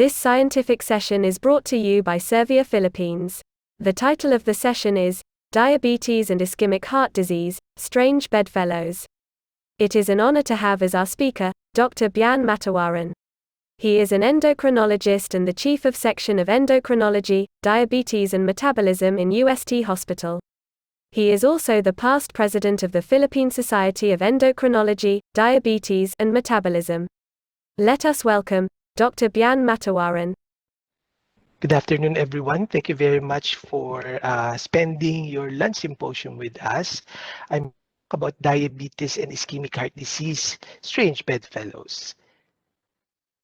This scientific session is brought to you by Servier Philippines. The title of the session is, Diabetes and Ischemic Heart Disease, Strange Bedfellows. It is an honor to have as our speaker, Dr. Bian Matawaran. He is an endocrinologist and the Chief of Section of Endocrinology, Diabetes and Metabolism in UST Hospital. He is also the past president of the Philippine Society of Endocrinology, Diabetes and Metabolism. Let us welcome Dr. Bian Matawaran. Good afternoon, everyone. Thank you very much for spending your lunch symposium with us. I'm about diabetes and ischemic heart disease, strange bedfellows.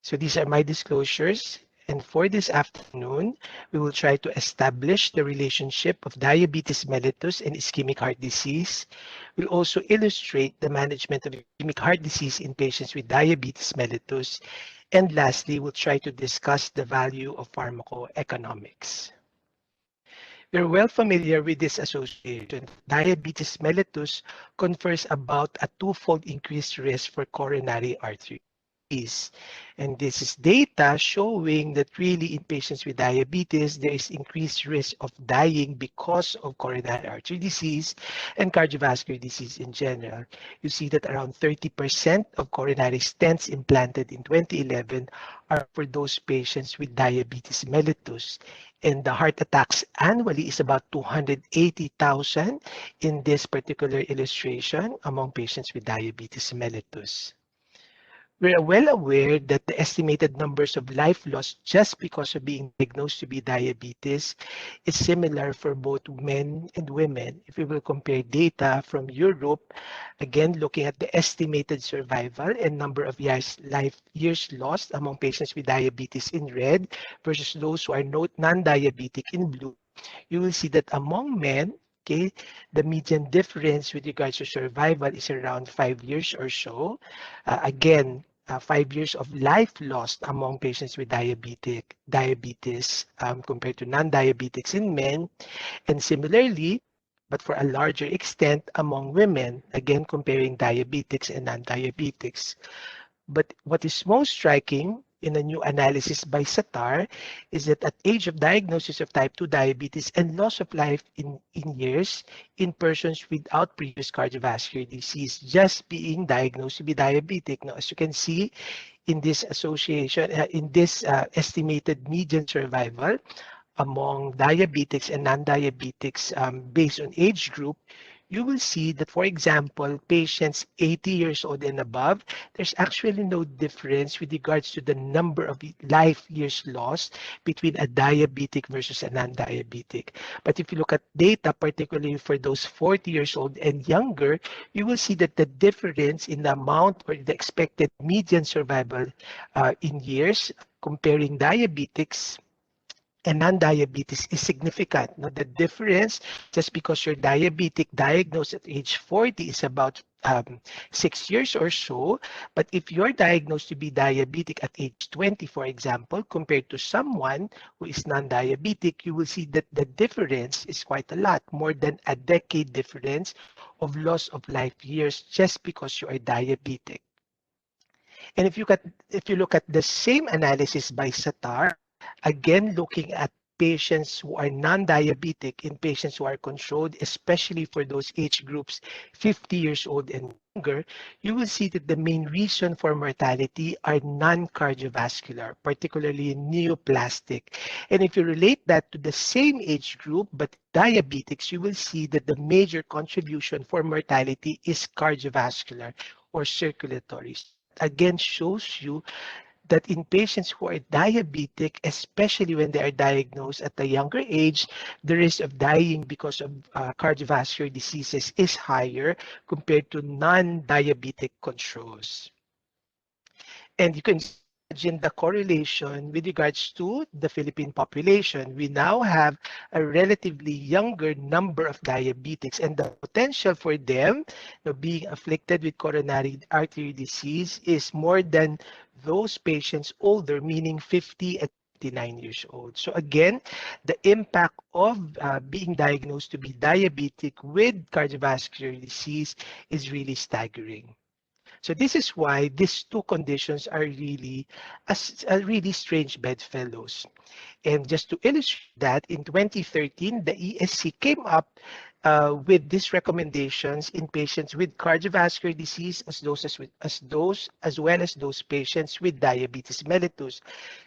So these are my disclosures. And for this afternoon, we will try to establish the relationship of diabetes mellitus and ischemic heart disease. We'll also illustrate the management of ischemic heart disease in patients with diabetes mellitus. And lastly, we'll try to discuss the value of pharmacoeconomics. We're well familiar with this association. Diabetes mellitus confers about a twofold increased risk for coronary artery disease. And this is data showing that really in patients with diabetes, there is increased risk of dying because of coronary artery disease and cardiovascular disease in general. You see that around 30% of coronary stents implanted in 2011 are for those patients with diabetes mellitus. And the heart attacks annually is about 280,000 in this particular illustration among patients with diabetes mellitus. We're well aware that the estimated numbers of life lost just because of being diagnosed to be diabetes is similar for both men and women. If we will compare data from Europe, again looking at the estimated survival and number of life years lost among patients with diabetes in red versus those who are non-diabetic in blue, you will see that among men, okay, the median difference with regards to survival is around 5 years or so. Again, 5 years of life lost among patients with diabetes compared to non-diabetics in men. And similarly, but for a larger extent among women, again comparing diabetics and non-diabetics. But what is most striking in a new analysis by Satar is that at age of diagnosis of type 2 diabetes and loss of life in years in persons without previous cardiovascular disease, just being diagnosed to be diabetic. Now, as you can see in this association, in this estimated median survival among diabetics and non-diabetics based on age group, you will see that, for example, patients 80 years old and above, there's actually no difference with regards to the number of life years lost between a diabetic versus a non-diabetic. But if you look at data, particularly for those 40 years old and younger, you will see that the difference in the amount or the expected median survival in years comparing diabetics and non-diabetes is significant. Now, the difference, just because you're diabetic diagnosed at age 40 is about 6 years or so, but if you're diagnosed to be diabetic at age 20, for example, compared to someone who is non-diabetic, you will see that the difference is quite a lot, more than a decade difference of loss of life years just because you are diabetic. And if you look at the same analysis by Satar, again looking at patients who are non-diabetic in patients who are controlled, especially for those age groups 50 years old and younger, you will see that the main reason for mortality are non-cardiovascular, particularly neoplastic. And if you relate that to the same age group, but diabetics, you will see that the major contribution for mortality is cardiovascular or circulatory. Again, shows you that in patients who are diabetic, especially when they are diagnosed at a younger age, the risk of dying because of cardiovascular diseases is higher compared to non-diabetic controls. And you can imagine the correlation with regards to the Philippine population. We now have a relatively younger number of diabetics, and the potential for them being afflicted with coronary artery disease is more than those patients older, meaning 50 and 59 years old. So again, the impact of being diagnosed to be diabetic with cardiovascular disease is really staggering. So this is why these two conditions are really really strange bedfellows. And just to illustrate that, in 2013, the ESC came up with these recommendations in patients with cardiovascular disease as well as those patients with diabetes mellitus.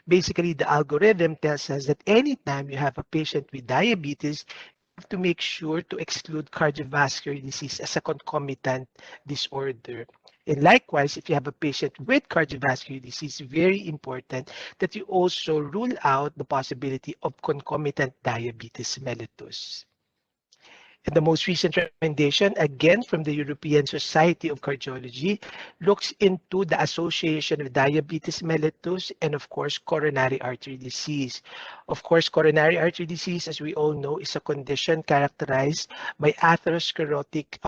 Basically, the algorithm tells us that anytime you have a patient with diabetes, you have to make sure to exclude cardiovascular disease as a concomitant disorder. And likewise, if you have a patient with cardiovascular disease, very important that you also rule out the possibility of concomitant diabetes mellitus. And the most recent recommendation, again from the European Society of Cardiology, looks into the association of diabetes mellitus and, of course, coronary artery disease. Of course, coronary artery disease, as we all know, is a condition characterized by atherosclerotic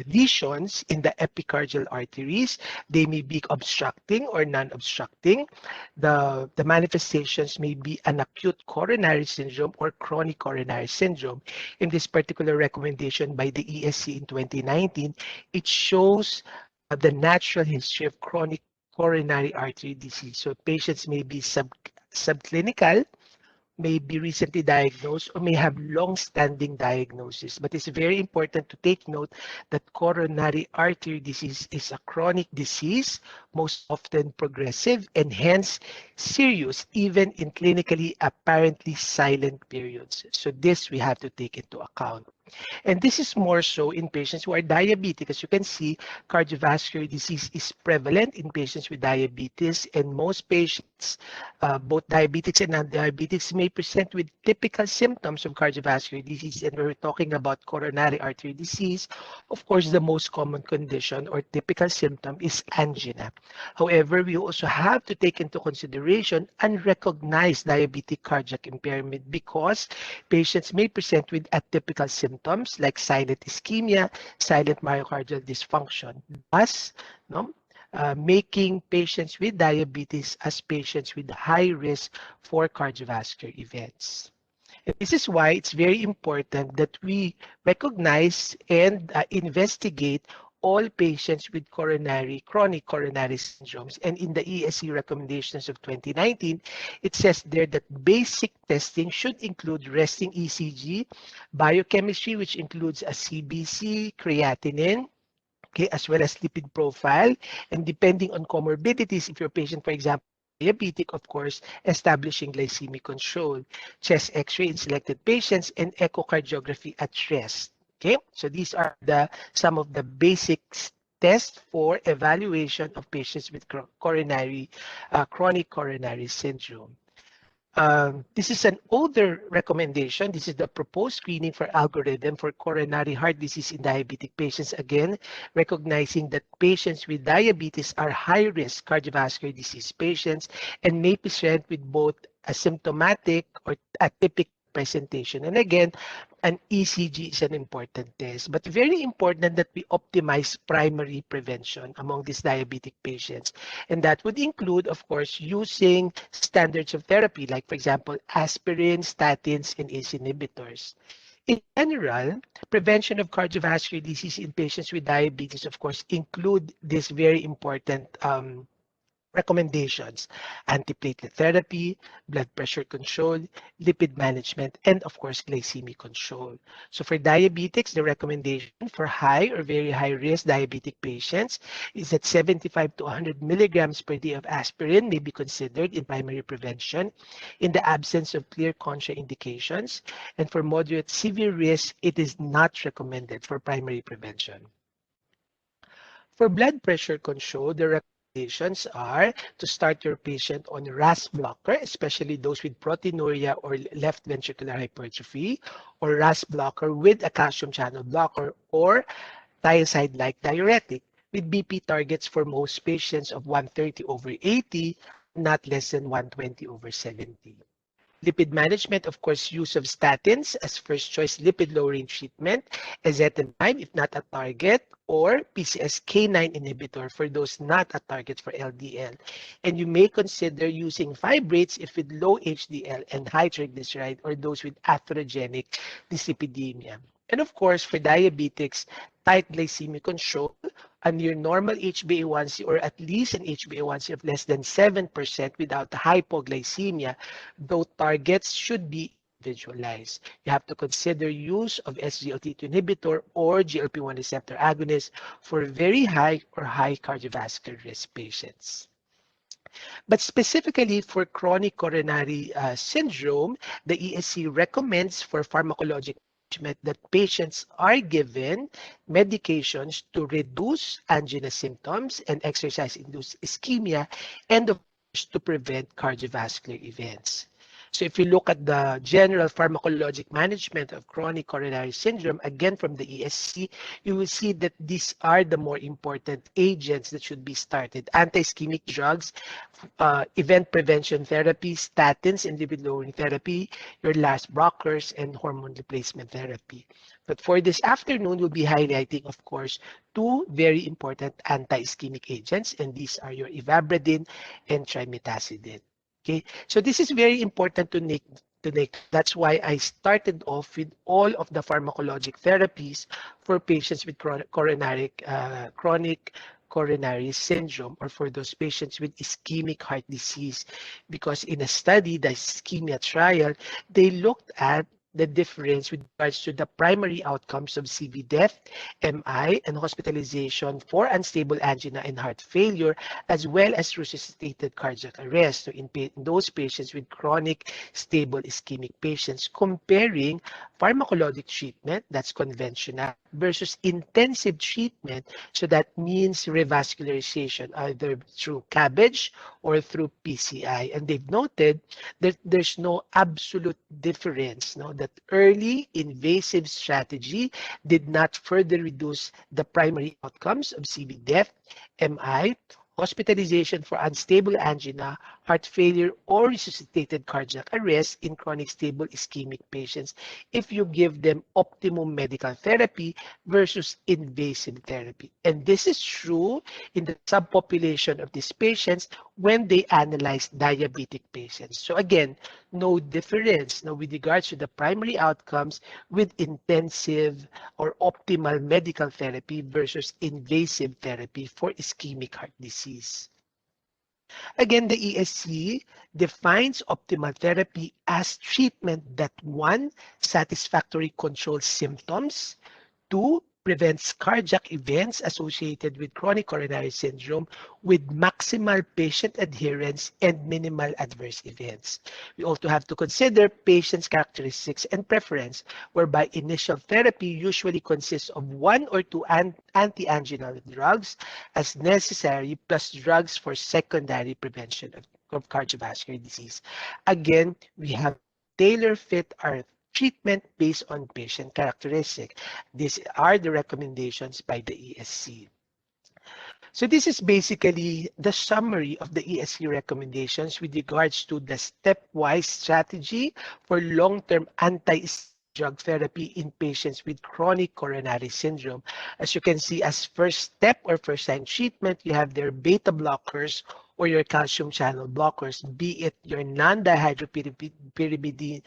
lesions in the epicardial arteries. They may be obstructing or non-obstructing. The manifestations may be an acute coronary syndrome or chronic coronary syndrome. In this particular recommendation by the ESC in 2019, it shows the natural history of chronic coronary artery disease. So patients may be subclinical, may be recently diagnosed, or may have long-standing diagnosis. But it's very important to take note that coronary artery disease is a chronic disease, most often progressive, and hence serious, even in clinically apparently silent periods. So this we have to take into account. And this is more so in patients who are diabetic. As you can see, cardiovascular disease is prevalent in patients with diabetes, and most patients, both diabetics and non-diabetics, may present with typical symptoms of cardiovascular disease. And we're talking about coronary artery disease. Of course, the most common condition or typical symptom is angina. However, we also have to take into consideration unrecognized diabetic cardiac impairment because patients may present with atypical symptoms like silent ischemia, silent myocardial dysfunction, thus no, making patients with diabetes as patients with high risk for cardiovascular events. And this is why it's very important that we recognize and investigate all patients with chronic coronary syndromes. And in the ESC recommendations of 2019, it says there that basic testing should include resting ECG, biochemistry, which includes a CBC, creatinine, okay, as well as lipid profile. And depending on comorbidities, if your patient, for example, diabetic, of course, establishing glycemic control, chest x-ray in selected patients, and echocardiography at rest. Okay, so these are some of the basics tests for evaluation of patients with chronic coronary syndrome. This is an older recommendation. This is the proposed screening for algorithm for coronary heart disease in diabetic patients. Again, recognizing that patients with diabetes are high-risk cardiovascular disease patients and may present with both asymptomatic or atypical presentation. And again, an ECG is an important test, but very important that we optimize primary prevention among these diabetic patients. And that would include, of course, using standards of therapy, like, for example, aspirin, statins, and ACE inhibitors. In general, prevention of cardiovascular disease in patients with diabetes, of course, include this very important recommendations: antiplatelet therapy, blood pressure control, lipid management, and of course, glycemic control. So for diabetics, the recommendation for high or very high risk diabetic patients is that 75 to 100 milligrams per day of aspirin may be considered in primary prevention in the absence of clear contraindications. And for moderate severe risk, it is not recommended for primary prevention. For blood pressure control, the recommendations are to start your patient on RAS blocker, especially those with proteinuria or left ventricular hypertrophy, or RAS blocker with a calcium channel blocker, or thiazide-like diuretic, with BP targets for most patients of 130 over 80, not less than 120 over 70. Lipid management, of course, use of statins as first choice lipid lowering treatment, ezetimibe if not a target, or PCSK9 inhibitor for those not a target for LDL. And you may consider using fibrates if with low HDL and high triglyceride, or those with atherogenic dyslipidemia. And of course, for diabetics, tight glycemic control, a near normal HbA1c or at least an HbA1c of less than 7% without hypoglycemia, though targets should be individualized. You have to consider use of SGLT2 inhibitor or GLP-1 receptor agonist for very high or high cardiovascular risk patients. But specifically for chronic coronary syndrome, the ESC recommends for pharmacologic management that patients are given medications to reduce angina symptoms and exercise-induced ischemia, and of course to prevent cardiovascular events. So if you look at the general pharmacologic management of chronic coronary syndrome, again from the ESC, you will see that these are the more important agents that should be started. Anti-ischemic drugs, event prevention therapy, statins and lipid-lowering therapy, your last blockers, and hormone replacement therapy. But for this afternoon, we'll be highlighting, of course, two very important anti-ischemic agents, and these are your ivabradine and trimetazidine. Okay, so this is very important to make. That's why I started off with all of the pharmacologic therapies for patients with chronic coronary syndrome, or for those patients with ischemic heart disease, because in a study, the ischemia trial, they looked at the difference with regards to the primary outcomes of CV death, MI, and hospitalization for unstable angina and heart failure, as well as resuscitated cardiac arrest. So in those patients with chronic stable ischemic patients, comparing pharmacologic treatment, that's conventional, versus intensive treatment, so that means revascularization, either through CABG or through PCI. And they've noted that there's no absolute difference, no, that early invasive strategy did not further reduce the primary outcomes of CV death, MI, hospitalization for unstable angina, heart failure, or resuscitated cardiac arrest in chronic stable ischemic patients if you give them optimum medical therapy versus invasive therapy. And this is true in the subpopulation of these patients when they analyze diabetic patients. So again, no difference now with regards to the primary outcomes with intensive or optimal medical therapy versus invasive therapy for ischemic heart disease. Again, the ESC defines optimal therapy as treatment that, one, satisfactorily controls symptoms, two, prevents cardiac events associated with chronic coronary syndrome with maximal patient adherence and minimal adverse events. We also have to consider patient's characteristics and preference, whereby initial therapy usually consists of one or two anti-anginal drugs as necessary, plus drugs for secondary prevention of cardiovascular disease. Again, we have tailor fit our treatment based on patient characteristic. These are the recommendations by the ESC. So this is basically the summary of the ESC recommendations with regards to the stepwise strategy for long-term anti-ischemic drug therapy in patients with chronic coronary syndrome. As you can see, as first step or first line treatment, you have their beta blockers or your calcium channel blockers, be it your non-dihydropyridine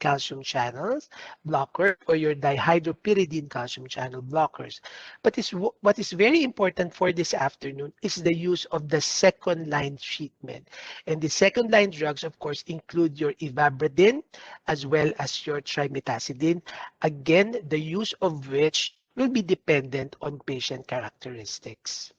calcium channels blockers or your dihydropyridine calcium channel blockers. But what is very important for this afternoon is the use of the second line treatment. And the second line drugs, of course, include your ivabradine as well as your trimetazidine. Again, the use of which will be dependent on patient characteristics.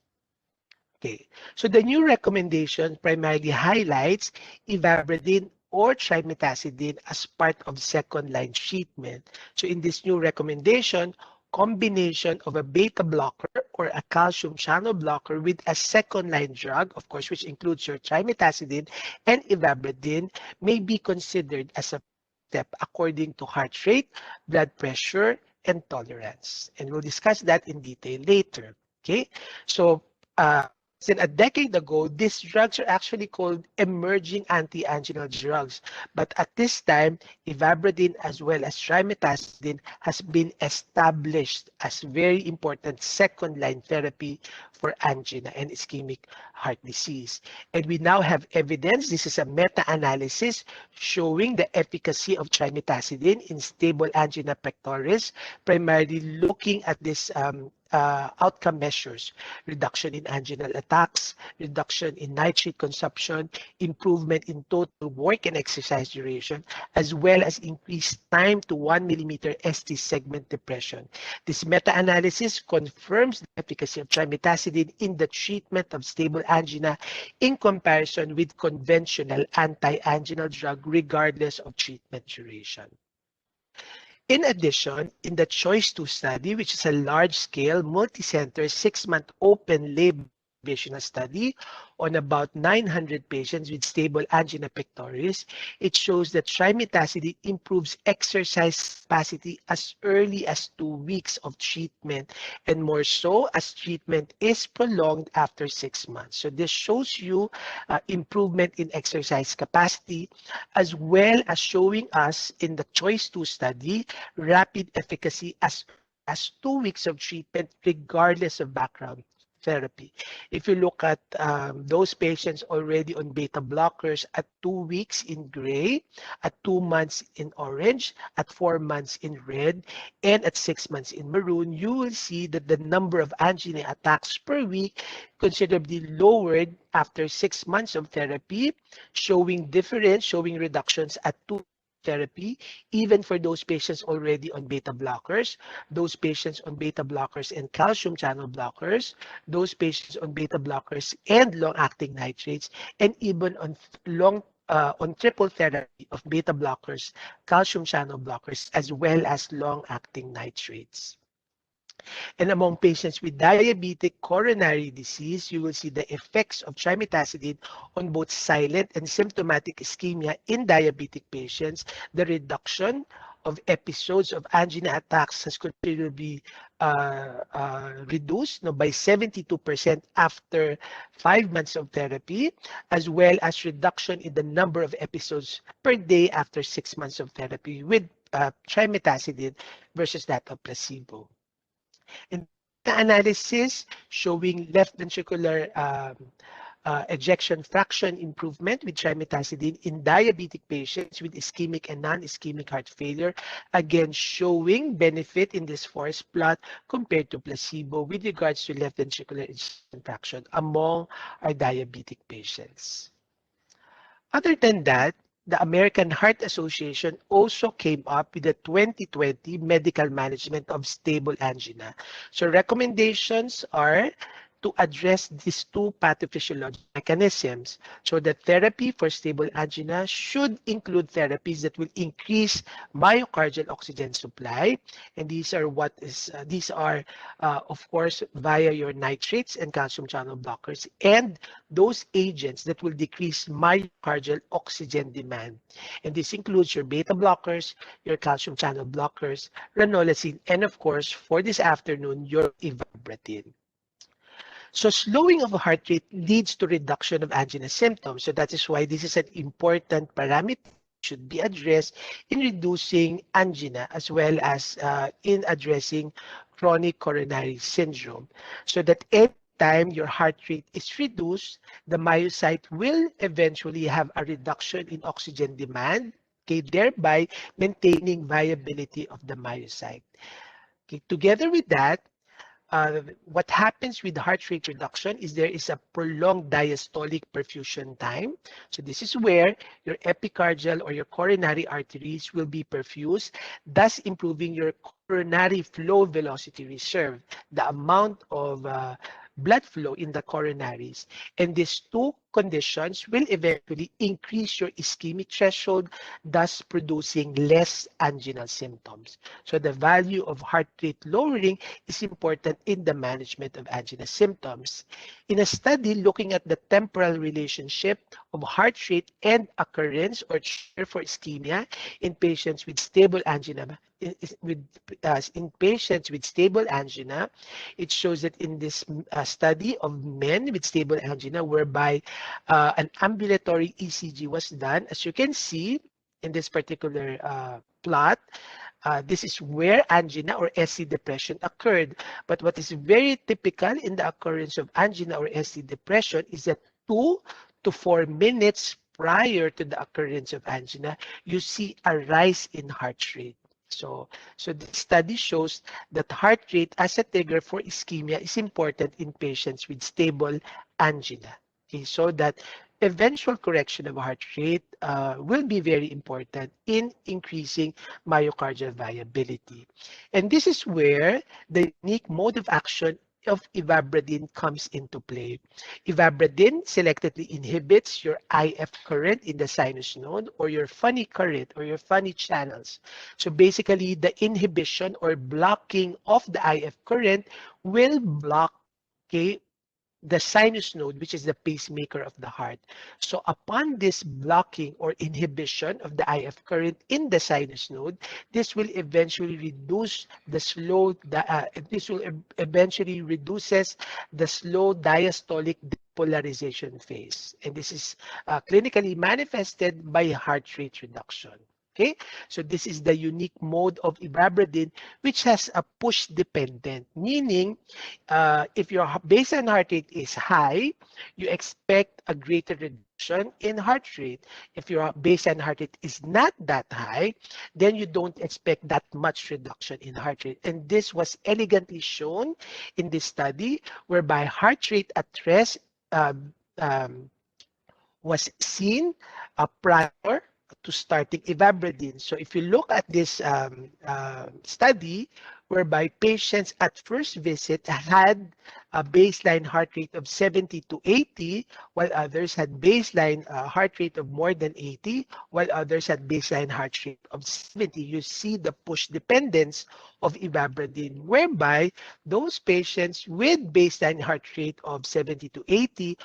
Okay, so the new recommendation primarily highlights ivabradine or trimetazidine as part of second-line treatment. So in this new recommendation, combination of a beta blocker or a calcium channel blocker with a second-line drug, of course, which includes your trimetazidine and ivabradine, may be considered as a step according to heart rate, blood pressure, and tolerance. And we'll discuss that in detail later. Okay, so And a decade ago, these drugs are actually called emerging anti-anginal drugs. But at this time, ivabradine as well as trimetazidine has been established as very important second-line therapy for angina and ischemic heart disease. And we now have evidence, this is a meta-analysis showing the efficacy of trimetazidine in stable angina pectoris, primarily looking at this outcome measures, reduction in anginal attacks, reduction in nitrate consumption, improvement in total work and exercise duration, as well as increased time to 1 millimeter ST segment depression. This meta-analysis confirms the efficacy of trimetazidine in the treatment of stable angina in comparison with conventional anti-anginal drug regardless of treatment duration. In addition, in the CHOICE-2 study, which is a large-scale, multi-center, 6-month open-label observational study on about 900 patients with stable angina pectoris, it shows that trimetazidine improves exercise capacity as early as 2 weeks of treatment, and more so as treatment is prolonged after 6 months. So this shows you improvement in exercise capacity, as well as showing us in the CHOICE-2 study rapid efficacy as 2 weeks of treatment regardless of background therapy. If you look at those patients already on beta blockers at 2 weeks in gray, at 2 months in orange, at 4 months in red, and at 6 months in maroon, you will see that the number of angina attacks per week considerably lowered after 6 months of therapy, showing reductions at 2 therapy, even for those patients already on beta blockers, those patients on beta blockers and calcium channel blockers, those patients on beta blockers and long-acting nitrates, and even on triple therapy of beta blockers, calcium channel blockers, as well as long-acting nitrates. And among patients with diabetic coronary disease, you will see the effects of trimetazidine on both silent and symptomatic ischemia in diabetic patients. The reduction of episodes of angina attacks has considerably reduced by 72% after 5 months of therapy, as well as reduction in the number of episodes per day after 6 months of therapy with trimetazidine versus that of placebo. In the analysis showing left ventricular ejection fraction improvement with trimetazidine in diabetic patients with ischemic and non-ischemic heart failure, again showing benefit in this forest plot compared to placebo with regards to left ventricular ejection fraction among our diabetic patients. Other than that, the American Heart Association also came up with the 2020 medical management of stable angina. So recommendations are to address these two pathophysiologic mechanisms. So the therapy for stable angina should include therapies that will increase myocardial oxygen supply. And these are of course via your nitrates and calcium channel blockers, and those agents that will decrease myocardial oxygen demand. And this includes your beta blockers, your calcium channel blockers, ranolazine, and of course, for this afternoon, your ivabradine. So slowing of heart rate leads to reduction of angina symptoms. So that is why this is an important parameter that should be addressed in reducing angina as well as in addressing chronic coronary syndrome. So that any time your heart rate is reduced, the myocyte will eventually have a reduction in oxygen demand, okay, thereby maintaining viability of the myocyte. Okay, together with that, what happens with heart rate reduction is there is a prolonged diastolic perfusion time. So this is where your epicardial or your coronary arteries will be perfused, thus improving your coronary flow velocity reserve, the amount of blood flow in the coronaries. And these two conditions will eventually increase your ischemic threshold, thus producing less anginal symptoms. So the value of heart rate lowering is important in the management of angina symptoms. In a study looking at the temporal relationship of heart rate and occurrence or trigger for ischemia in patients with stable angina, in patients with stable angina, it shows that in this study of men with stable angina, whereby an ambulatory ECG was done, as you can see in this particular plot, this is where angina or SC depression occurred. But what is very typical in the occurrence of angina or SC depression is that 2 to 4 minutes prior to the occurrence of angina, you see a rise in heart rate. So this study shows that heart rate as a trigger for ischemia is important in patients with stable angina. Okay, so that eventual correction of heart rate will be very important in increasing myocardial viability. And this is where the unique mode of action of ivabradine comes into play. Ivabradine selectively inhibits your IF current in the sinus node or your funny current or your funny channels. So basically, the inhibition or blocking of the IF current will block, okay, the sinus node, which is the pacemaker of the heart. So upon this blocking or inhibition of the IF current in the sinus node, this will eventually reduce the eventually reduces the slow diastolic depolarization phase. And this is clinically manifested by heart rate reduction. Okay, so this is the unique mode of ivabradine, which has a push dependent, meaning if your baseline heart rate is high, you expect a greater reduction in heart rate. If your baseline heart rate is not that high, then you don't expect that much reduction in heart rate. And this was elegantly shown in this study, whereby heart rate at rest um, um, was seen prior to starting ivabradine. So if you look at this study, whereby patients at first visit had a baseline heart rate of 70 to 80, while others had baseline heart rate of more than 80, while others had baseline heart rate of 70. You see the push dependence of ivabradine, whereby those patients with baseline heart rate of 70 to 80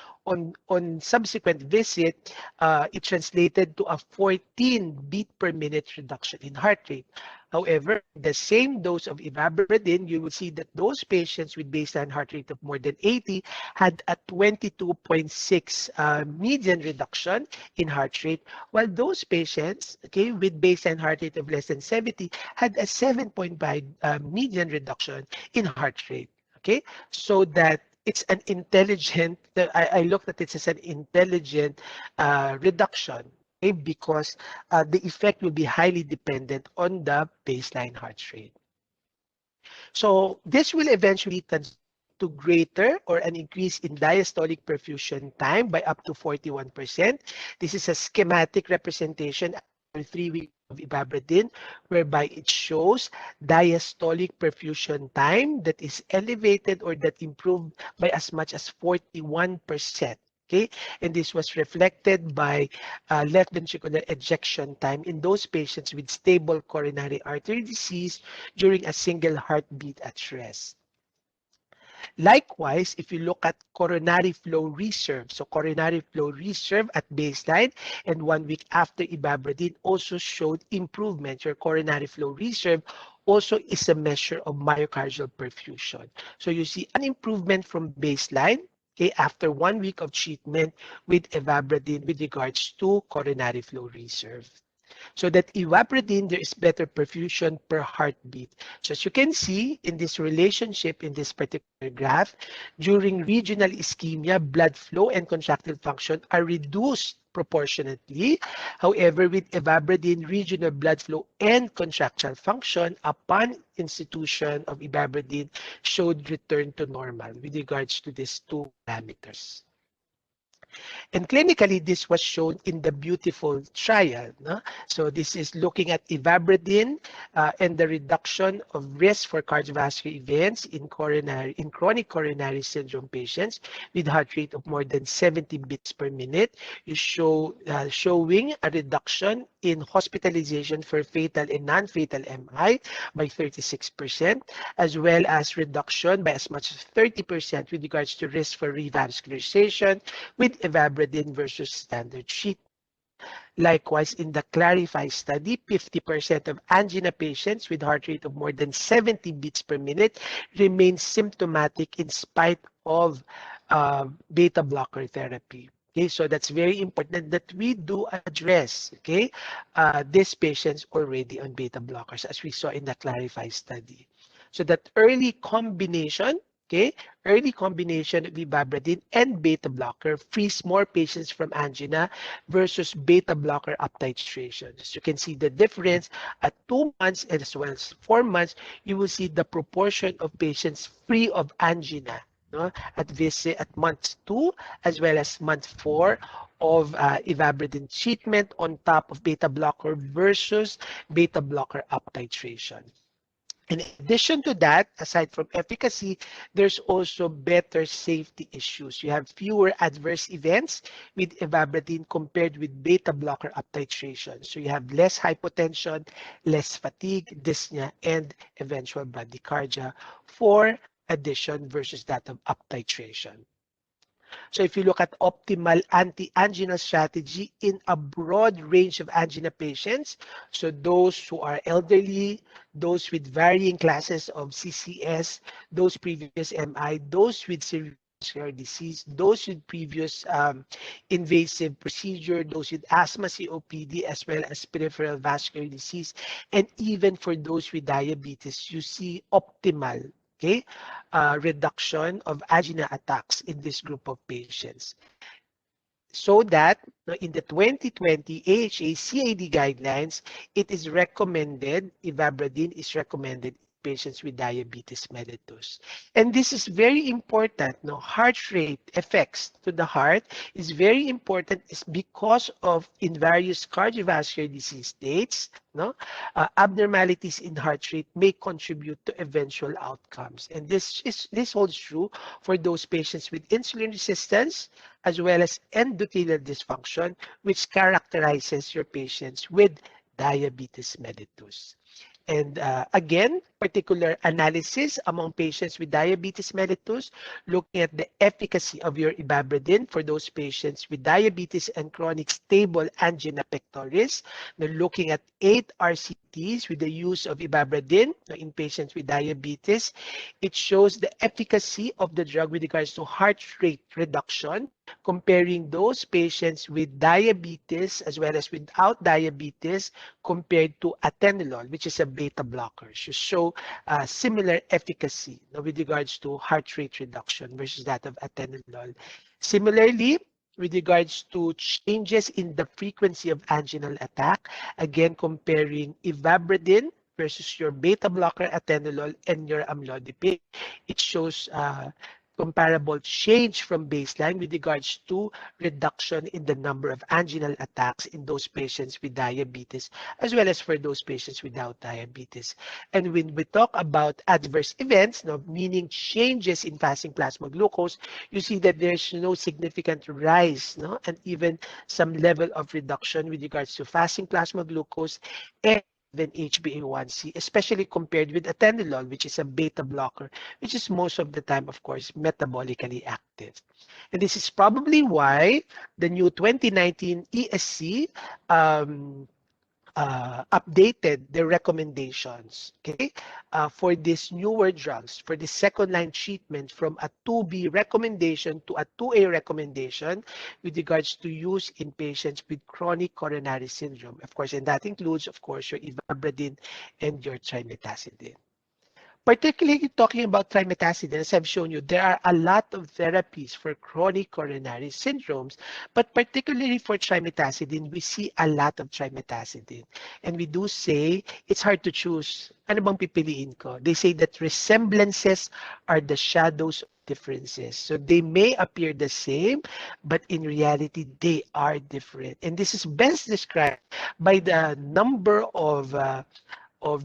on subsequent visit, it translated to a 14 beat per minute reduction in heart rate. However, the same dose of ivabradine, you will see that those patients with baseline heart rate of more than 80 had a 22.6 median reduction in heart rate, while those patients, okay, with baseline heart rate of less than 70 had a 7.5 median reduction in heart rate. Okay, so that it's an intelligent, I looked at it as an intelligent reduction, okay, because the effect will be highly dependent on the baseline heart rate. So this will eventually translate to greater or an increase in diastolic perfusion time by up to 41%. This is a schematic representation after 3 weeks of ivabradine, whereby it shows diastolic perfusion time that is elevated or that improved by as much as 41%. Okay, and this was reflected by left ventricular ejection time in those patients with stable coronary artery disease during a single heartbeat at rest. Likewise, if you look at coronary flow reserve, so coronary flow reserve at baseline and 1 week after ivabradine also showed improvement. Your coronary flow reserve also is a measure of myocardial perfusion. So you see an improvement from baseline, okay, after 1 week of treatment with ivabradine with regards to coronary flow reserve. So that ivabradine, there is better perfusion per heartbeat. So as you can see in this relationship in this particular graph, during regional ischemia, blood flow and contractile function are reduced proportionately. However, with ivabradine, regional blood flow and contractile function upon institution of ivabradine showed return to normal with regards to these two parameters. And clinically, this was shown in the beautiful trial. No? So this is looking at ivabradine and the reduction of risk for cardiovascular events in chronic coronary syndrome patients with heart rate of more than 70 beats per minute. You showing a reduction in hospitalization for fatal and non-fatal MI by 36%, as well as reduction by as much as 30% with regards to risk for revascularization with ivabradine versus standard treatment. Likewise, in the Clarify study, 50% of angina patients with heart rate of more than 70 beats per minute remain symptomatic in spite of beta blocker therapy. Okay, so that's very important that we do address, okay, these patients already on beta blockers, as we saw in the Clarify study. So that early combination, okay, early combination of ivabradine and beta blocker frees more patients from angina versus beta blocker up titration. As you can see the difference at 2 months as well as 4 months, you will see the proportion of patients free of angina, no, at month 2 as well as month 4 of ivabradine treatment on top of beta blocker versus beta blocker up titration. In addition to that, aside from efficacy, there's also better safety issues. You have fewer adverse events with ivabradine compared with beta blocker up titration. So you have less hypotension, less fatigue, dyspnea, and eventual bradycardia for addition versus that of up titration. So if you look at optimal anti-angina strategy in a broad range of angina patients, so those who are elderly, those with varying classes of CCS, those previous MI, those with severe vascular disease, those with previous invasive procedure, those with asthma COPD, as well as peripheral vascular disease, and even for those with diabetes, you see optimal, okay, reduction of angina attacks in this group of patients. So that in the 2020 AHA CAD guidelines, it is recommended, ivabradine is recommended in patients with diabetes mellitus. And this is very important. No, heart rate effects to the heart is very important is because of in various cardiovascular disease states, no, abnormalities in heart rate may contribute to eventual outcomes. And this holds true for those patients with insulin resistance as well as endothelial dysfunction, which characterizes your patients with diabetes mellitus. And again, particular analysis among patients with diabetes mellitus, looking at the efficacy of your ivabradine for those patients with diabetes and chronic stable angina pectoris. Now, looking at 8 RCTs with the use of ivabradine in patients with diabetes, it shows the efficacy of the drug with regards to heart rate reduction, comparing those patients with diabetes as well as without diabetes compared to atenolol, which is a beta blocker. So show similar efficacy with regards to heart rate reduction versus that of atenolol. Similarly, with regards to changes in the frequency of anginal attack, again comparing ivabradine versus your beta blocker atenolol and your amlodipine, it shows comparable change from baseline with regards to reduction in the number of anginal attacks in those patients with diabetes, as well as for those patients without diabetes. And when we talk about adverse events, no, meaning changes in fasting plasma glucose, you see that there's no significant rise, no, and even some level of reduction with regards to fasting plasma glucose and than HbA1c, especially compared with atenolol, which is a beta blocker, which is most of the time, of course, metabolically active. And this is probably why the new 2019 ESC updated the recommendations, okay, for these newer drugs, for the second line treatment from a 2B recommendation to a 2A recommendation with regards to use in patients with chronic coronary syndrome, of course, and that includes, of course, your ivabradine and your trimetazidine. Particularly talking about trimetazidine, as I've shown you, there are a lot of therapies for chronic coronary syndromes, but particularly for trimetazidine, we see a lot of trimetazidine. And we do say it's hard to choose. Ano bang pipiliin ko? They say that resemblances are the shadows differences. So they may appear the same, but in reality, they are different. And this is best described by the number of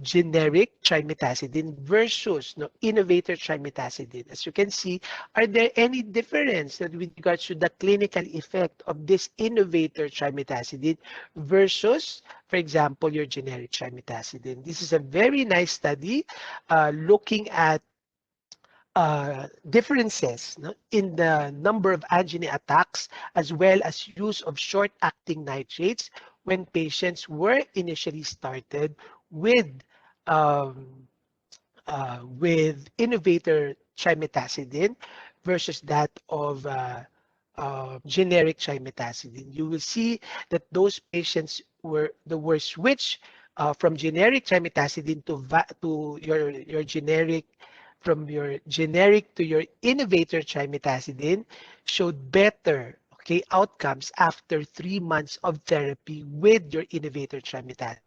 generic trimetazidine versus no, innovator trimetazidine. As you can see, are there any difference with regards to the clinical effect of this innovator trimetazidine versus, for example, your generic trimetazidine? This is a very nice study looking at differences no, in the number of angina attacks as well as use of short-acting nitrates when patients were initially started with um, with innovator trimetazidine versus that of generic trimetazidine. You will see that those patients were switched from generic trimetazidine to your generic from your generic to your innovator trimetazidine showed better outcomes after 3 months of therapy with your innovator trimetazidine.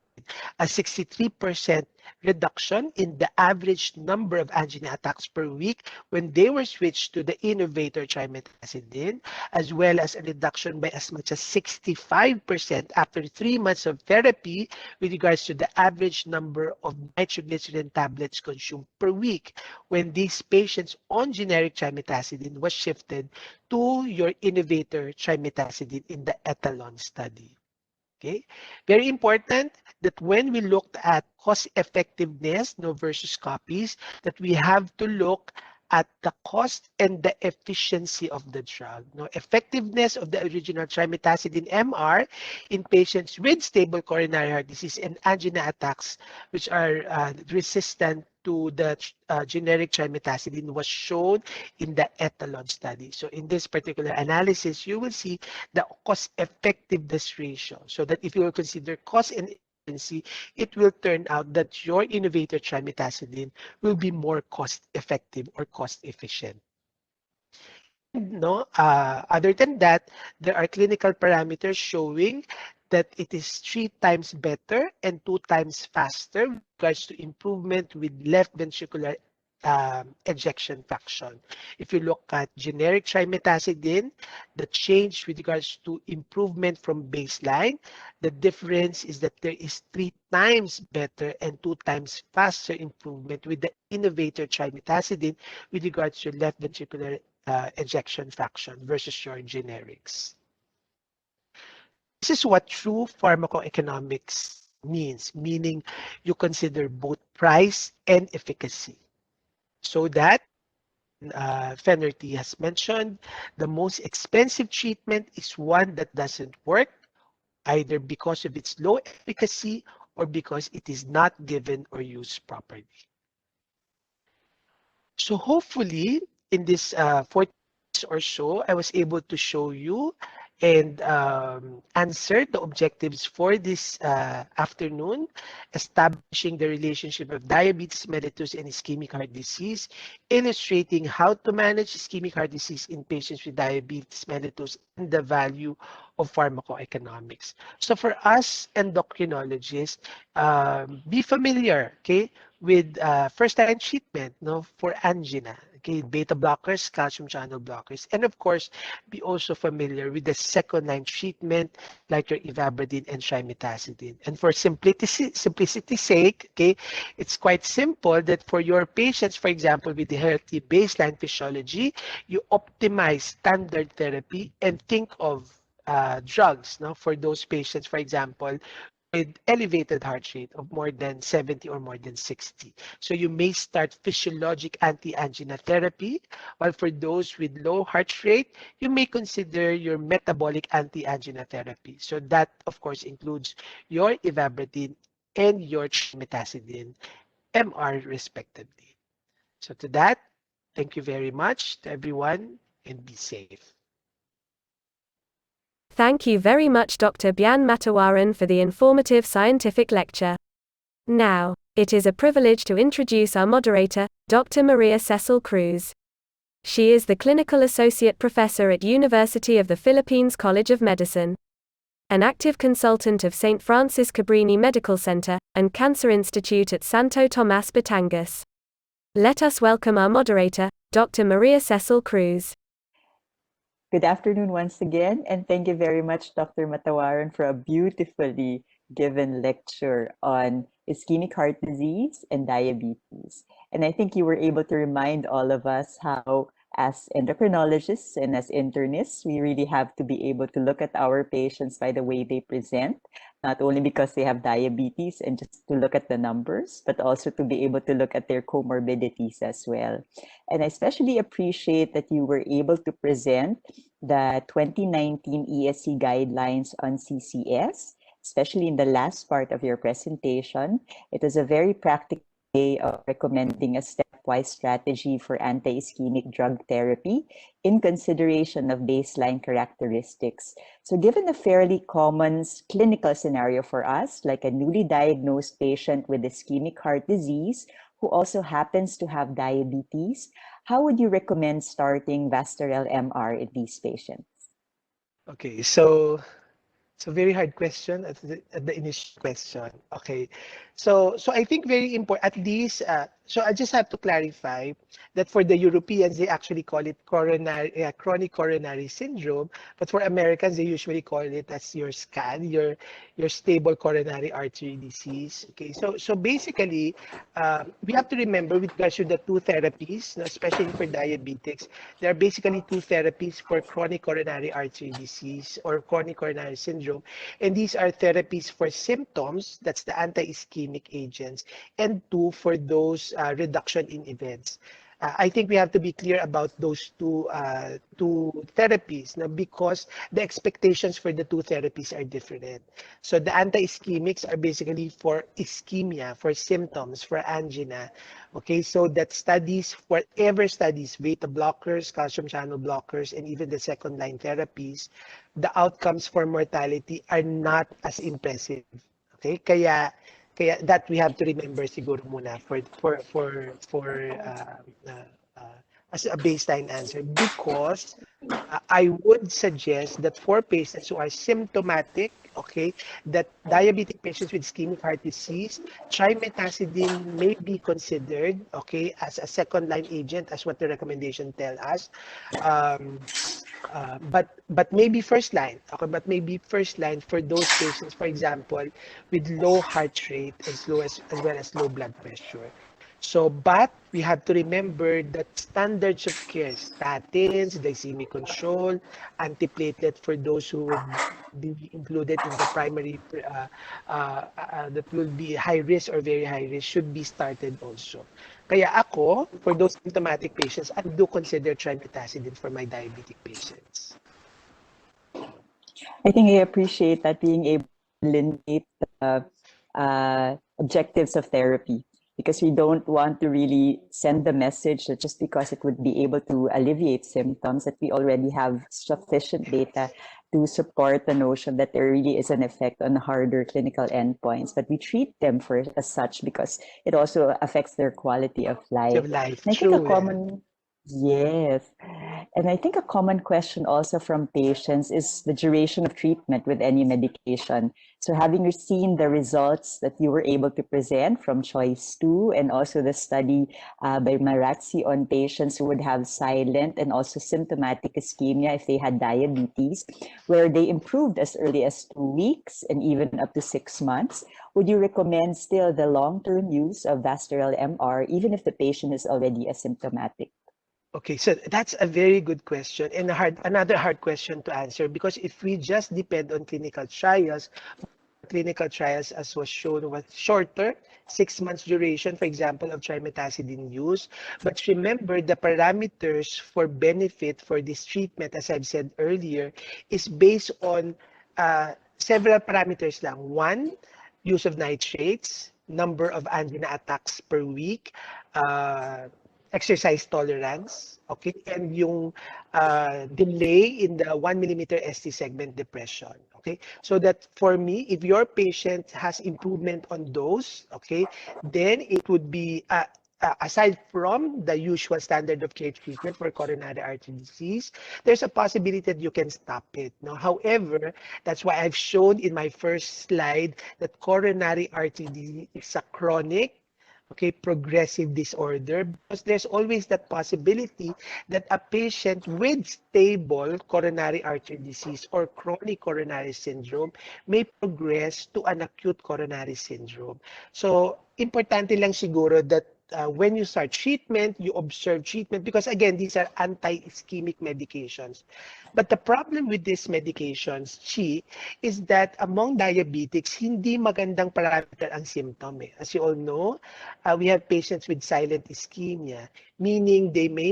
A 63% reduction in the average number of angina attacks per week when they were switched to the innovator trimetazidine, as well as a reduction by as much as 65% after 3 months of therapy with regards to the average number of nitroglycerin tablets consumed per week when these patients on generic trimetazidine was shifted to your innovator trimetazidine in the Etalon study. Okay, very important that when we looked at cost effectiveness no versus copies, that we have to look at the cost and the efficiency of the drug. No effectiveness of the original trimetazidine MR in patients with stable coronary heart disease and angina attacks, which are resistant to the generic trimetazidine, was shown in the Etalon study. So in this particular analysis, you will see the cost effectiveness ratio. So that if you will consider cost and efficiency, it will turn out that your innovator trimetazidine will be more cost effective or cost efficient. No, other than that, there are clinical parameters showing that it is 3 times better and 2 times faster with regards to improvement with left ventricular ejection fraction. If you look at generic trimetazidine, the change with regards to improvement from baseline, the difference is that there is 3 times better and 2 times faster improvement with the innovator trimetazidine with regards to left ventricular ejection fraction versus your generics. This is what true pharmacoeconomics means, meaning you consider both price and efficacy. So that Fenerty has mentioned, the most expensive treatment is one that doesn't work, either because of its low efficacy or because it is not given or used properly. So hopefully, in this 40 minutes or so, I was able to show you and answer the objectives for this afternoon, establishing the relationship of diabetes mellitus and ischemic heart disease, illustrating how to manage ischemic heart disease in patients with diabetes mellitus, and the value of pharmacoeconomics. So for us endocrinologists, be familiar, okay, with first-line treatment, no, for angina, okay, beta blockers, calcium channel blockers, and of course, be also familiar with the second-line treatment like your ivabradine and trimetazidine. And for simplicity's sake, okay, it's quite simple that for your patients, for example, with the healthy baseline physiology, you optimize standard therapy and think of drugs, no, for those patients, for example, with elevated heart rate of more than 70 or more than 60. So you may start physiologic anti-angina therapy, while for those with low heart rate, you may consider your metabolic anti-angina therapy. So that, of course, includes your ivabradine and your trimetazidine MR respectively. So to that, thank you very much to everyone and be safe. Thank you very much, Dr. Bian Matawaran, for the informative scientific lecture. Now, it is a privilege to introduce our moderator, Dr. Maria Cecil Cruz. She is the Clinical Associate Professor at University of the Philippines College of Medicine, an active consultant of St. Francis Cabrini Medical Center and Cancer Institute at Santo Tomas, Batangas. Let us welcome our moderator, Dr. Maria Cecil Cruz. Good afternoon once again, and thank you very much, Dr. Matawaran, for a beautifully given lecture on ischemic heart disease and diabetes. And I think you were able to remind all of us how, as endocrinologists and as internists, we really have to be able to look at our patients by the way they present, not only because they have diabetes and just to look at the numbers, but also to be able to look at their comorbidities as well. And I especially appreciate that you were able to present the 2019 ESC guidelines on CCS, especially in the last part of your presentation. It is a very practical way of recommending a stepwise strategy for anti-ischemic drug therapy in consideration of baseline characteristics. So given a fairly common clinical scenario for us, like a newly diagnosed patient with ischemic heart disease who also happens to have diabetes, how would you recommend starting Vastarel MR in these patients? Okay, so it's a very hard question at the initial question. Okay, so I think very important. At least, so I just have to clarify that for the Europeans they actually call it chronic coronary syndrome, but for Americans they usually call it as your SCAD, your stable coronary artery disease. Okay, so basically, we have to remember with regards to the two therapies, especially for diabetics, there are basically two therapies for chronic coronary artery disease or chronic coronary syndrome. And these are therapies for symptoms, that's the anti-ischemic agents, and two for those reduction in events. I think we have to be clear about those two therapies now, because the expectations for the two therapies are different. So the anti-ischemics are basically for ischemia, for symptoms, for angina. Okay, so that studies, whatever studies, beta blockers, calcium channel blockers, and even the second line therapies, the outcomes for mortality are not as impressive. Okay, kaya that we have to remember siguro muna as a baseline answer, because I would suggest that for patients who are symptomatic, okay, that diabetic patients with ischemic heart disease, trimetazidine may be considered, okay, as a second line agent, as what the recommendation tell us. Um, but maybe first line, okay, but maybe first line for those patients, for example, with low heart rate as well as low blood pressure. So, but we have to remember that standards of care, statins, glycemic control, antiplatelet for those who would be included in the primary that will be high risk or very high risk should be started also. Kaya ako, for those symptomatic patients, I do consider trimetazidine for my diabetic patients. I think I appreciate that being able to delineate the objectives of therapy, because we don't want to really send the message that just because it would be able to alleviate symptoms, that we already have sufficient data to support the notion that there really is an effect on harder clinical endpoints. But we treat them for as such because it also affects their quality of life. Of life, And I think a true. common Yes. And I think a common question also from patients is the duration of treatment with any medication. So having seen the results that you were able to present from Choice 2 and also the study by Marazzi on patients who would have silent and also symptomatic ischemia if they had diabetes, where they improved as early as 2 weeks and even up to 6 months, would you recommend still the long-term use of Vastarel MR even if the patient is already asymptomatic? Okay, so that's a very good question and another hard question to answer, because if we just depend on clinical trials as was shown was shorter, 6 months duration, for example, of trimetazidine use. But remember, the parameters for benefit for this treatment, as I've said earlier, is based on several parameters lang. One, use of nitrates, number of angina attacks per week, exercise tolerance, okay, and yung delay in the 1 millimeter ST segment depression, okay. So that for me, if your patient has improvement on those, okay, then it would be aside from the usual standard of care treatment for coronary artery disease, there's a possibility that you can stop it. No, however, that's why I've shown in my first slide that coronary artery disease is a chronic, okay, progressive disorder, because there's always that possibility that a patient with stable coronary artery disease or chronic coronary syndrome may progress to an acute coronary syndrome. So, importante lang siguro that when you start treatment, you observe treatment, because again, these are anti-ischemic medications. But the problem with these medications, Chi, is that among diabetics, hindi magandang parameter ang symptom. Eh. As you all know, we have patients with silent ischemia, meaning they may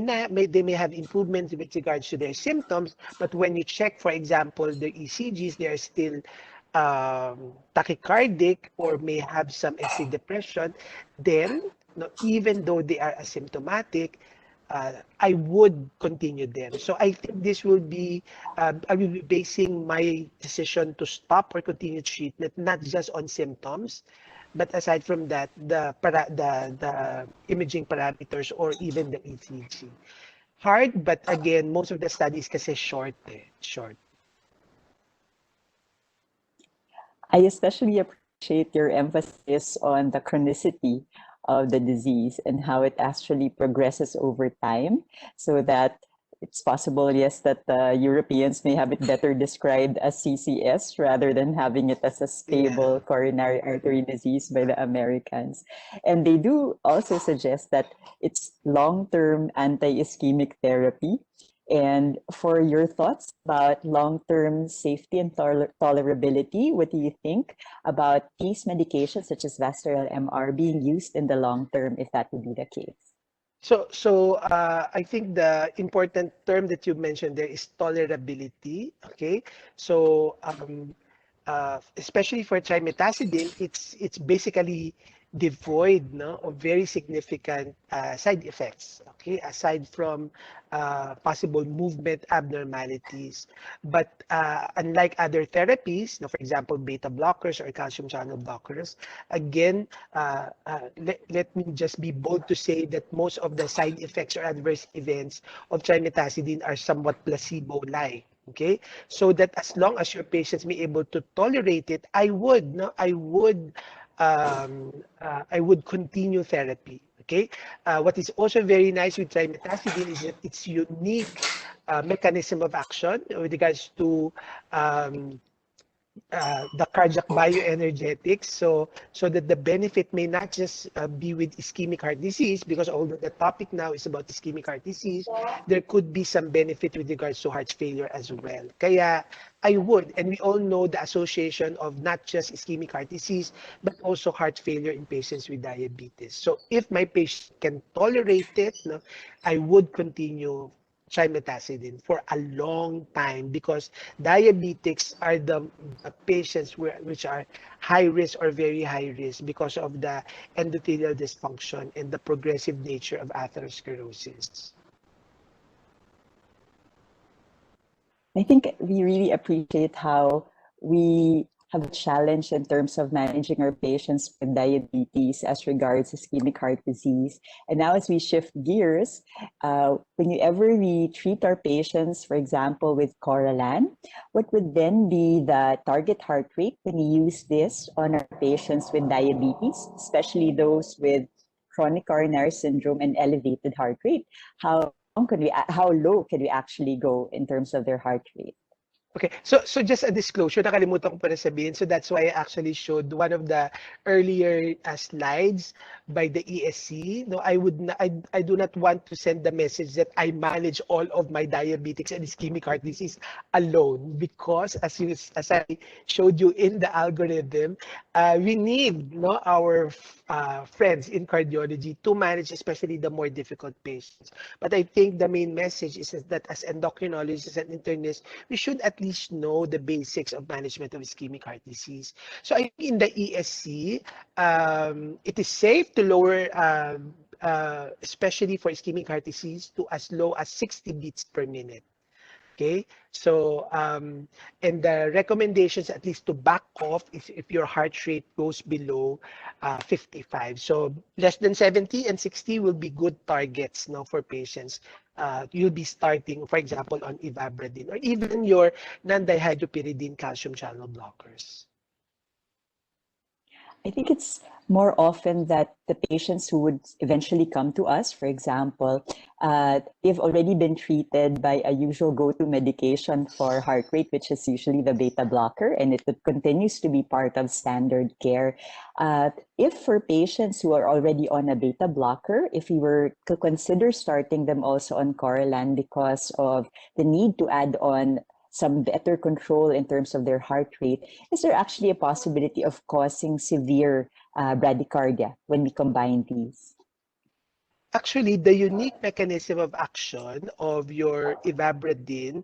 have improvements with regards to their symptoms, but when you check, for example, their ECGs, they are still tachycardic or may have some SC depression. Then, no, even though they are asymptomatic, I would continue them. So I think this will be, I will be basing my decision to stop or continue treatment not just on symptoms, but aside from that, the imaging parameters or even the ECG. Hard, but again, most of the studies kasi short, short. I especially appreciate your emphasis on the chronicity of the disease and how it actually progresses over time, so that it's possible, yes, that the Europeans may have it better described as CCS rather than having it as a stable Yeah. coronary artery disease by the Americans. And they do also suggest that it's long-term anti-ischemic therapy. And for your thoughts about long-term safety and tolerability, what do you think about these medications such as Vascular MR being used in the long term if that would be the case? So I think the important term that you mentioned there is tolerability. Okay, so especially for trimetazidine, it's basically devoid, no, of very significant side effects. Okay, aside from possible movement abnormalities, but unlike other therapies, no, for example, beta blockers or calcium channel blockers, again, let me just be bold to say that most of the side effects or adverse events of trimetazidine are somewhat placebo-like. Okay, so that as long as your patients be able to tolerate it, I would continue therapy. Okay, what is also very nice with trimetazidine is that its unique mechanism of action with regards to um, the cardiac bioenergetics, so that the benefit may not just be with ischemic heart disease, because although the topic now is about ischemic heart disease, there could be some benefit with regards to heart failure as well. Kaya I would, and we all know the association of not just ischemic heart disease, but also heart failure in patients with diabetes. So if my patient can tolerate it, no, I would continue trimetazidine for a long time, because diabetics are the patients which are high risk or very high risk because of the endothelial dysfunction and the progressive nature of atherosclerosis. I think we really appreciate how we have a challenge in terms of managing our patients with diabetes as regards ischemic heart disease. And now, as we shift gears, whenever we treat our patients, for example, with Coralan, what would then be the target heart rate when you use this on our patients with diabetes, especially those with chronic coronary syndrome and elevated heart rate? How low could we actually go in terms of their heart rate? Okay, so just a disclosure, nakalimutan ko pa na sabihin. So that's why I actually showed one of the earlier slides by the ESC. No, I do not want to send the message that I manage all of my diabetics and ischemic heart disease alone, because as I showed you in the algorithm, we need, no, our friends in cardiology to manage especially the more difficult patients. But I think the main message is that as endocrinologists and internists, we should at least know the basics of management of ischemic heart disease. So I think in the ESC, it is safe to lower, especially for ischemic heart disease, to as low as 60 beats per minute. Okay, so and the recommendations at least to back off if your heart rate goes below 55. So less than 70 and 60 will be good targets now for patients. You'll be starting, for example, on ivabradine or even your non-dihydropyridine calcium channel blockers. I think it's more often that the patients who would eventually come to us, for example, they've already been treated by a usual go-to medication for heart rate, which is usually the beta blocker, and it continues to be part of standard care. If for patients who are already on a beta blocker, if we were to consider starting them also on Coralan because of the need to add on some better control in terms of their heart rate, is there actually a possibility of causing severe bradycardia when we combine these? Actually, the unique mechanism of action of your ivabradine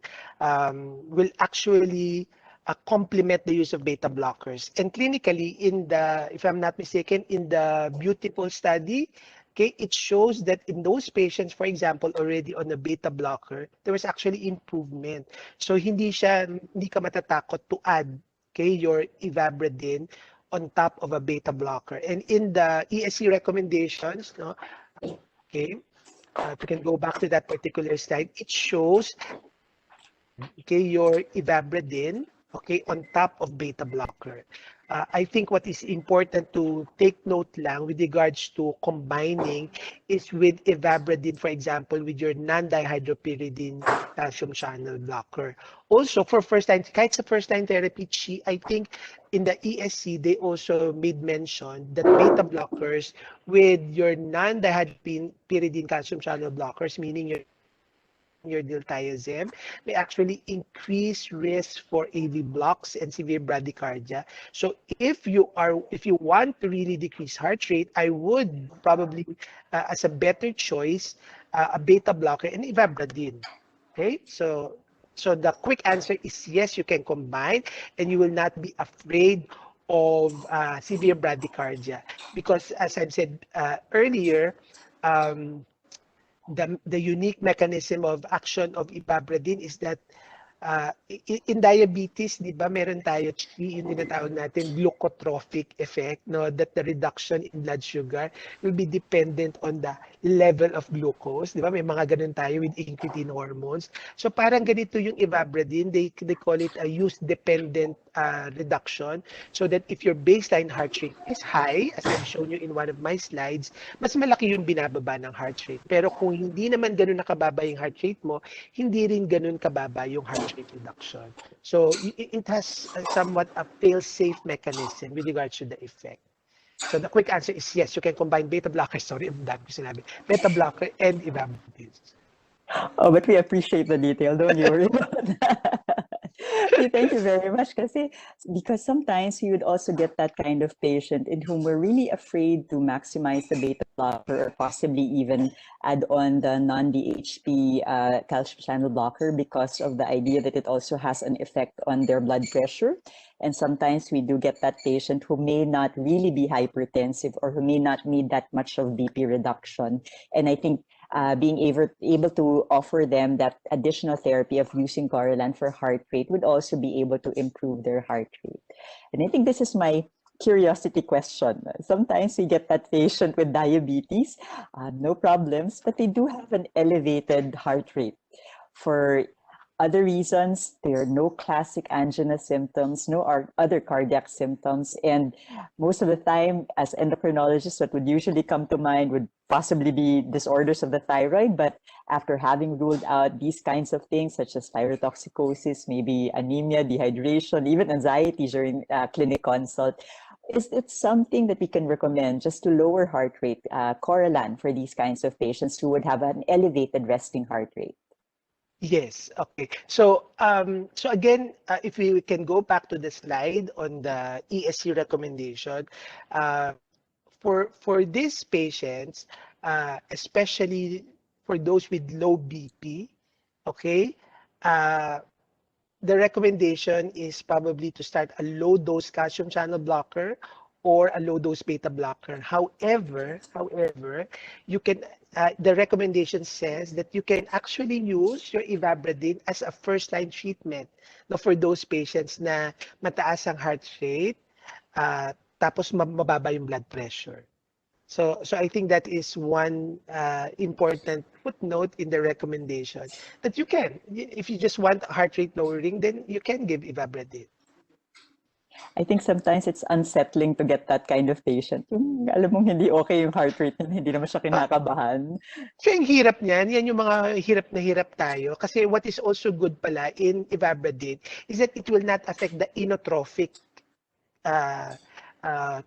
will actually complement the use of beta blockers. And clinically, in the, if I'm not mistaken, in the Beautiful study, okay, it shows that in those patients, for example, already on a beta blocker, there was actually improvement. So hindi ka matatakot to add, okay, your ivabradine on top of a beta blocker. And in the ESC recommendations, no, okay, if you can go back to that particular slide, it shows, okay, your ivabradine, okay, on top of beta blocker. I think what is important to take note lang with regards to combining is with ivabradine, for example, with your non-dihydropyridine calcium channel blocker. Also, for first-line, kahit sa first-line therapy, I think in the ESC, they also made mention that beta blockers with your non-dihydropyridine calcium channel blockers, meaning your diltiazem, may actually increase risk for AV blocks and severe bradycardia. So if you want to really decrease heart rate, I would probably, as a better choice, a beta blocker and ivabradine. Okay, so the quick answer is yes, you can combine, and you will not be afraid of severe bradycardia, because as I've said earlier, the unique mechanism of action of ivabradine is that in diabetes, di ba, meron tayo yung tinatawag natin glucotrophic effect, no, that the reduction in blood sugar will be dependent on the level of glucose, di ba? May mga ganun tayo with incretin hormones. So parang ganito yung ivabradine, they call it a use-dependent reduction, so that if your baseline heart rate is high, as I've shown you in one of my slides, mas malaki yung binababa ng heart rate. Pero kung hindi naman ganun nakababa yung heart rate mo, hindi rin ganun kababa yung heart rate reduction. So it has somewhat a fail-safe mechanism with regards to the effect. So the quick answer is yes, you can combine beta blocker, sorry, ang dami ko sinabi, beta blocker and ivabradine. Oh, but we appreciate the detail. Don't you worry about that. Okay, thank you very much. Because sometimes you would also get that kind of patient in whom we're really afraid to maximize the beta blocker or possibly even add on the non-DHP calcium channel blocker because of the idea that it also has an effect on their blood pressure. And sometimes we do get that patient who may not really be hypertensive or who may not need that much of BP reduction. And I think being able to offer them that additional therapy of using Coralan for heart rate would also be able to improve their heart rate. And I think this is my curiosity question. Sometimes we get that patient with diabetes, no problems, but they do have an elevated heart rate. For other reasons, there are no classic angina symptoms, no other cardiac symptoms. And most of the time, as endocrinologists, what would usually come to mind would possibly be disorders of the thyroid. But after having ruled out these kinds of things, such as thyrotoxicosis, maybe anemia, dehydration, even anxiety during clinic consult, is it something that we can recommend just to lower heart rate, Coralan, for these kinds of patients who would have an elevated resting heart rate? Yes. Okay. So, so again, if we can go back to the slide on the ESC recommendation, for these patients, especially for those with low BP, okay, the recommendation is probably to start a low dose calcium channel blocker or a low dose beta blocker. However, you can, the recommendation says that you can actually use your ivabradine as a first line treatment, no, for those patients na mataas ang heart rate, tapos mababa yung blood pressure. So I think that is one important footnote in the recommendation, that you can, if you just want heart rate lowering, then you can give ivabradine. I think sometimes it's unsettling to get that kind of patient. Yung alam mong hindi okay yung heart rate niya, hindi naman siya kinakabahan. So yung hirap niyan, yan yung mga hirap na hirap tayo. Kasi what is also good pala in ivabradine is that it will not affect the inotropic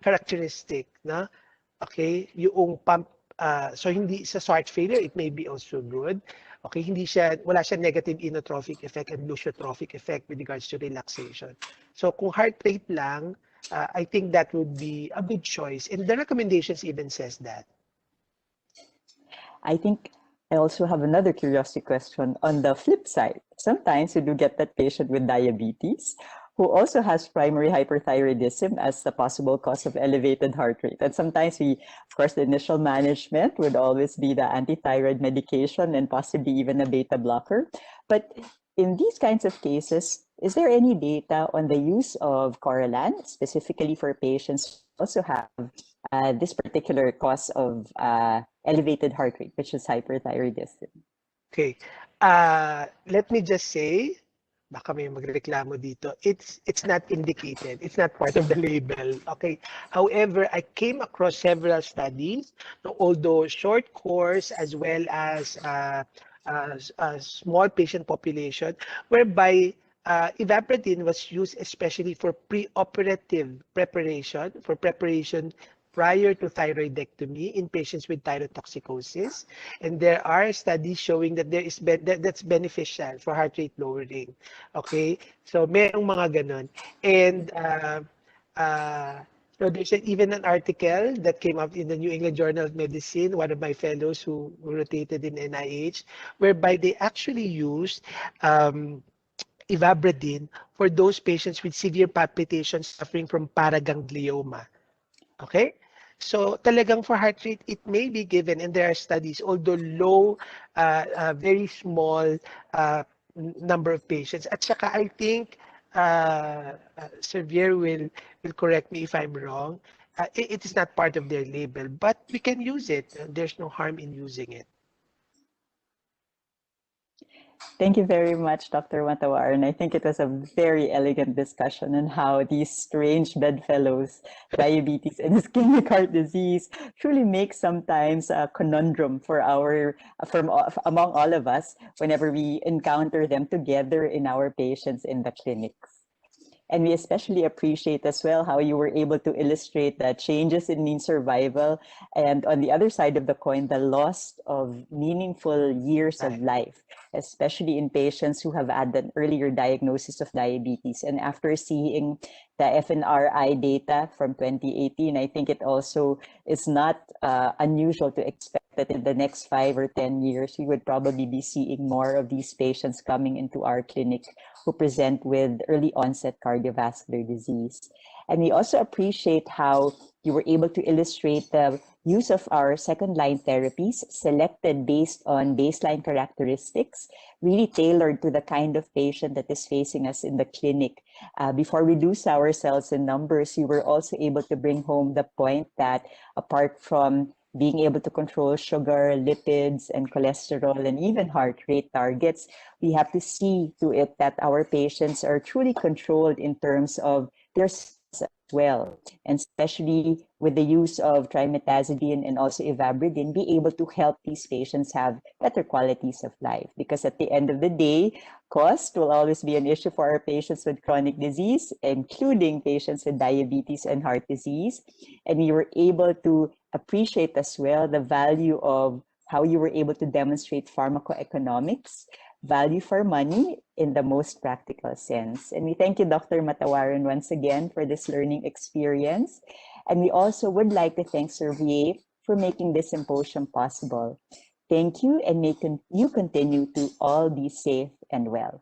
characteristic, no? Okay, yung pump, so hindi sa heart failure, it may be also good. Okay, wala siya negative inotropic effect and lusiotropic effect with regards to relaxation. So kung heart rate lang, I think that would be a good choice. And the recommendations even says that. I think I also have another curiosity question on the flip side. Sometimes you do get that patient with diabetes who also has primary hyperthyroidism as the possible cause of elevated heart rate. And sometimes of course, the initial management would always be the anti-thyroid medication and possibly even a beta blocker. But in these kinds of cases, is there any data on the use of Coralan, specifically for patients who also have this particular cause of elevated heart rate, which is hyperthyroidism? Okay. Let me just say, baka may magreklamo dito, it's not indicated. It's not part of the label. Okay. However, I came across several studies, although short course as well as a small patient population, whereby ivabradine was used especially for preoperative preparation, for preparation prior to thyroidectomy in patients with thyrotoxicosis. And there are studies showing that that's beneficial for heart rate lowering. Okay? So, merong mga ganun. And so there's even an article that came up in the New England Journal of Medicine, one of my fellows who rotated in NIH, whereby they actually used ivabradine for those patients with severe palpitations suffering from paraganglioma. Okay? So talagang for heart rate, it may be given, and there are studies, although low, very small number of patients. At saka I think Servier will correct me if I'm wrong. It is not part of their label, but we can use it. There's no harm in using it. Thank you very much, Dr. Matawaran. I think it was a very elegant discussion on how these strange bedfellows, diabetes and ischemic heart disease, truly make sometimes a conundrum for among all of us whenever we encounter them together in our patients in the clinics. And we especially appreciate as well how you were able to illustrate the changes in mean survival and on the other side of the coin, the loss of meaningful years of life, especially in patients who have had an earlier diagnosis of diabetes. And after seeing the FNRI data from 2018, I think it also is not unusual to expect that in the next 5 or 10 years, we would probably be seeing more of these patients coming into our clinic who present with early onset cardiovascular disease. And we also appreciate how you were able to illustrate the use of our second-line therapies selected based on baseline characteristics, really tailored to the kind of patient that is facing us in the clinic. Before we lose ourselves in numbers, you were also able to bring home the point that apart from being able to control sugar, lipids, and cholesterol, and even heart rate targets, we have to see to it that our patients are truly controlled in terms of their as well, and especially with the use of trimetazidine and also ivabradine, be able to help these patients have better qualities of life. Because at the end of the day, cost will always be an issue for our patients with chronic disease, including patients with diabetes and heart disease. And we were able to appreciate as well the value of how you were able to demonstrate pharmacoeconomics, value for money in the most practical sense. And we thank you, Dr. Matawaran, once again for this learning experience. And we also would like to thank Servier for making this symposium possible. Thank you, and may you continue to all be safe and well.